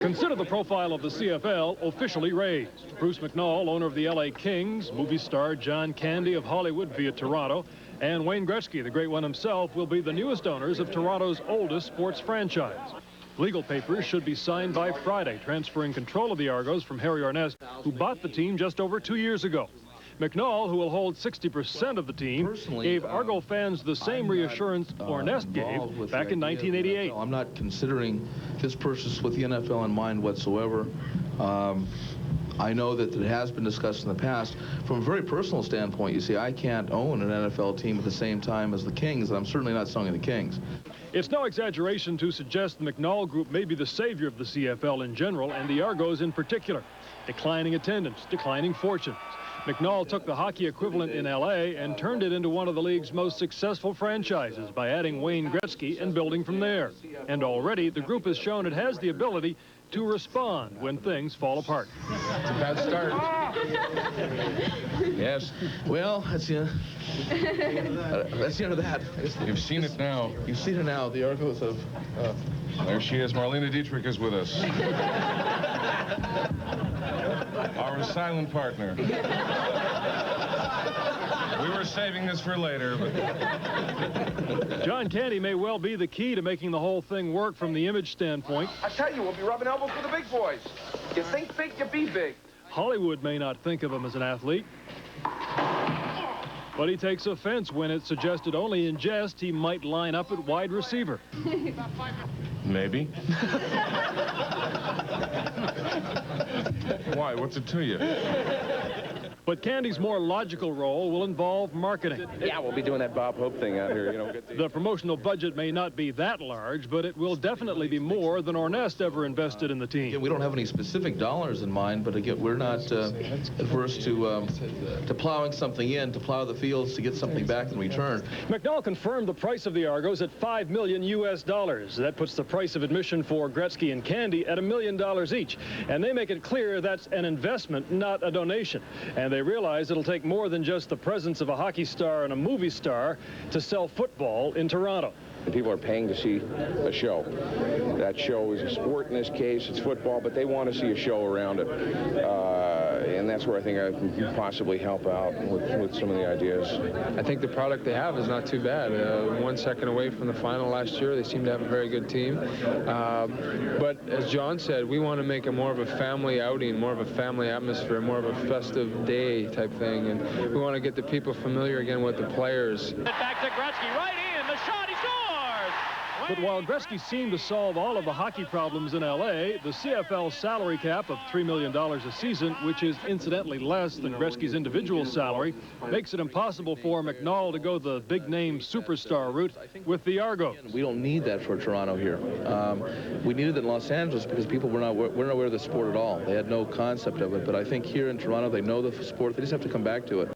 Consider the profile of the CFL officially raised. Bruce McNall, owner of the LA Kings, movie star John Candy of Hollywood via Toronto, and Wayne Gretzky, the great one himself, will be the newest owners of Toronto's oldest sports franchise. Legal papers should be signed by Friday, transferring control of the Argos from Harry Arnett, who bought the team just over 2 years ago. McNall, who will hold 60% of the team, gave Argo fans the same reassurance Arnett gave back in 1988. I'm not considering this purchase with the NFL in mind whatsoever. I know that it has been discussed in the past. From a very personal standpoint, you see, I can't own an NFL team at the same time as the Kings, and I'm certainly not selling the Kings. It's no exaggeration to suggest the McNall Group may be the savior of the CFL in general and the Argos in particular. Declining attendance, declining fortunes. McNall took the hockey equivalent in LA and turned it into one of the league's most successful franchises by adding Wayne Gretzky and building from there. And already the group has shown it has the ability to respond when things fall apart. It's a bad start. Yes. Well, that's the end of that. You've seen it now. You've seen it now. The Argos have... There she is. Marlena Dietrich is with us. Our silent partner. We were saving this for later, but... John Candy may well be the key to making the whole thing work from the image standpoint. I tell you, we'll be rubbing elbows with the big boys. You think big, you be big. Hollywood may not think of him as an athlete, but he takes offense when it's suggested only in jest he might line up at wide receiver. Maybe. Why? What's it to you? But Candy's more logical role will involve marketing. Yeah, we'll be doing that Bob Hope thing out here, you know. The promotional budget may not be that large, but it will definitely be more than Arnett ever invested in the team. Again, we don't have any specific dollars in mind, but again, we're not adverse to plowing something in, to plow the fields, to get something back in return. McNall confirmed the price of the Argos at $5 million US. That puts the price of admission for Gretzky and Candy at $1 million each. And they make it clear that's an investment, not a donation. And they realize it'll take more than just the presence of a hockey star and a movie star to sell football in Toronto. People are paying to see a show. That show is a sport in this case. It's football, but they want to see a show around it. And that's where I think I can possibly help out with some of the ideas. I think the product they have is not too bad. 1 second away from the final last year. They seem to have a very good team. But as John said, we want to make it more of a family outing, more of a family atmosphere, more of a festive day type thing. And we want to get the people familiar again with the players. Back to Gretzky, right in, the shot, he scores! But while Gretzky seemed to solve all of the hockey problems in LA, the CFL salary cap of $3 million a season, which is incidentally less than Gretzky's individual salary, makes it impossible for McNall to go the big-name superstar route with the Argos. We don't need that for Toronto here. We needed it in Los Angeles because people were not aware of the sport at all. They had no concept of it. But I think here in Toronto, they know the sport. They just have to come back to it.